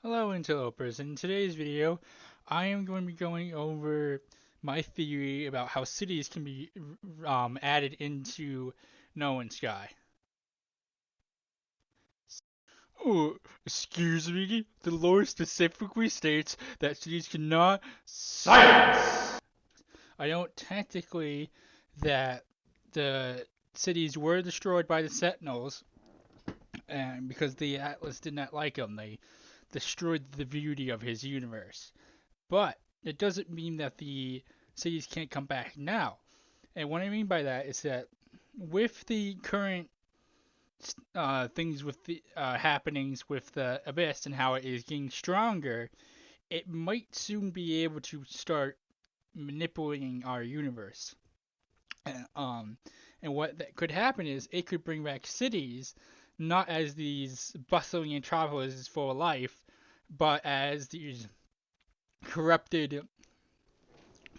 Hello, interlopers. In today's video, I am going to be going over my theory about how cities can be added into No Man's Sky. Oh, excuse me? The lore specifically states that cities cannot silence. I know technically that the cities were destroyed by the Sentinels, and because the Atlas did not like them, they destroyed the beauty of his universe. But it doesn't mean that the cities can't come back now. And what I mean by that is that with the current things with the happenings with the abyss and how it is getting stronger, it might soon be able to start manipulating our universe. And, and what that could happen is it could bring back cities, not as these bustling metropolises full of life, but as these corrupted,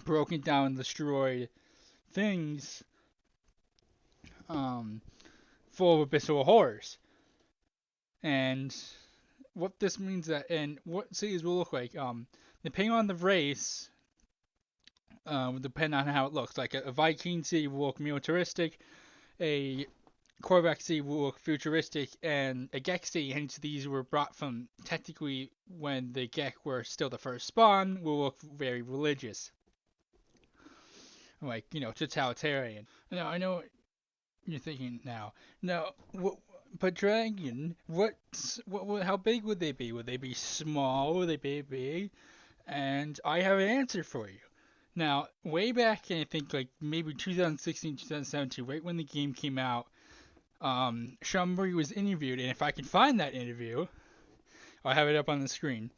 broken down, destroyed things um, full of abyssal horrors. And what this means that, and what cities will look like, depending on the race, depend on how it looks. Like a Viking city will look militaristic, a Korvax city will look futuristic, and a Gek city, hence these were brought from technically when the Gek were still the first spawn, will look very religious. Like, totalitarian. Now, I know you're thinking now. Now, but dragon, how big would they be? Would they be small? Would they be big? And I have an answer for you. Now, way back in I think like maybe 2016, 2017, right when the game came out, Sean Murray was interviewed, and if I can find that interview, I'll have it up on the screen.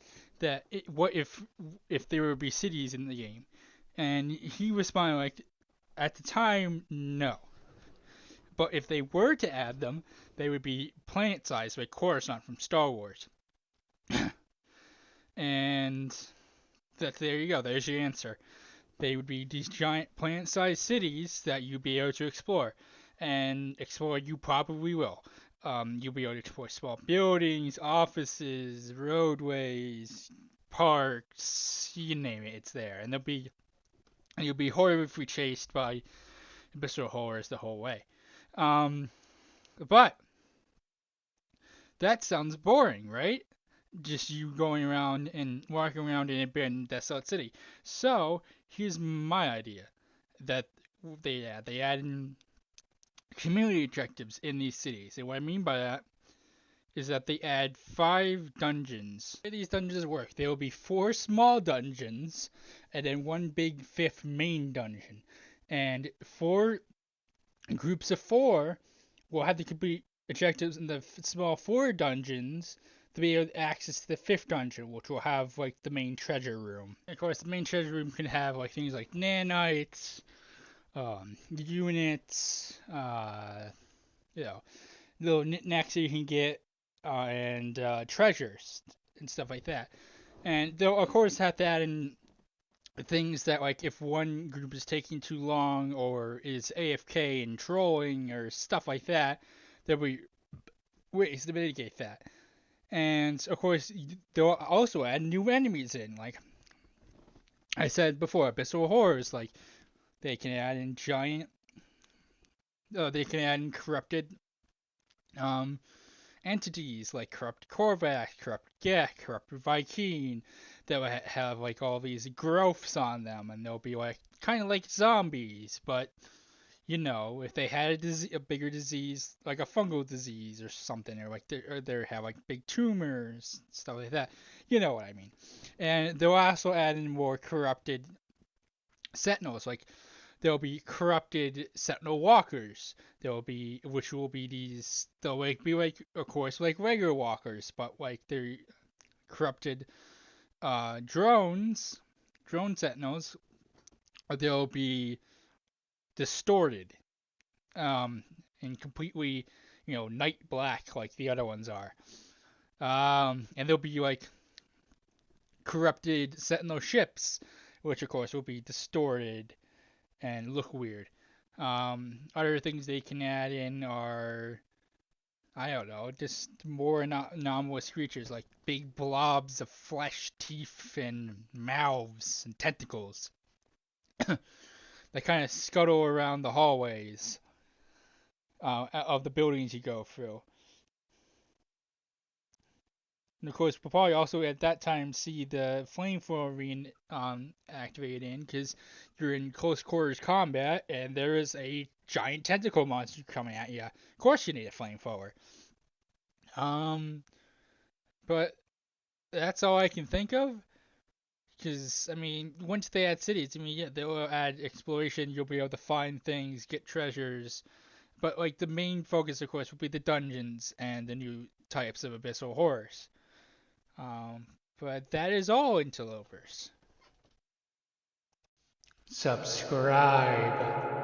What if there would be cities in the game? And he responded like, at the time, no. But if they were to add them, they would be planet-sized, like Coruscant from Star Wars. And there you go. There's your answer. They would be these giant planet-sized cities that you'd be able to explore, and explore you probably will. You'll be able to explore small buildings, offices, roadways, parks, you name it, it's there. And you'll be horribly chased by abyssal horrors the whole way. Um, but that sounds boring, right? Just you going around and walking around in a abandoned desolate city. So here's my idea that they add in community objectives in these cities. And what I mean by that is that they add 5 dungeons. The way these dungeons work, there will be 4 small dungeons and then one big fifth main dungeon. And 4 groups of 4 will have to complete objectives in the small 4 dungeons to be able to access the fifth dungeon, which will have like the main treasure room. And of course, the main treasure room can have like things like nanites, units, you know, little knickknacks that you can get, and treasures and stuff like that. And they'll of course have to add in things that like if one group is taking too long or is AFK and trolling or stuff like that, there'll be ways to mitigate that. And of course, they'll also add new enemies in. Like I said before, abyssal horrors. Like they can add in they can add in corrupted um, entities like corrupt Korvax, corrupt Gek, corrupt Viking that will have like all these growths on them, and they'll be like kind of like zombies, but if they had a bigger disease, like a fungal disease or something, or like they have like big tumors, stuff like that. You know what I mean. And they'll also add in more corrupted sentinels, like there'll be corrupted sentinel walkers. Which will be these, they'll like be like, of course, like regular walkers, but like they're corrupted drone sentinels. They'll be distorted, and completely, night black like the other ones are. And there'll be like corrupted sentinel ships, which of course will be distorted and look weird. Other things they can add in are I don't know, just more anomalous creatures like big blobs of flesh, teeth, and mouths and tentacles that kind of scuttle around the hallways of the buildings you go through. And of course, we'll probably also at that time see the flamethrower being activated in because you're in close quarters combat and there is a giant tentacle monster coming at you. Of course, you need a flamethrower. Um, but that's all I can think of. Because I mean, once they add cities, I mean, yeah, they'll add exploration. You'll be able to find things, get treasures. But like the main focus, of course, will be the dungeons and the new types of abyssal horrors. Um, but that is all, interlopers. Subscribe.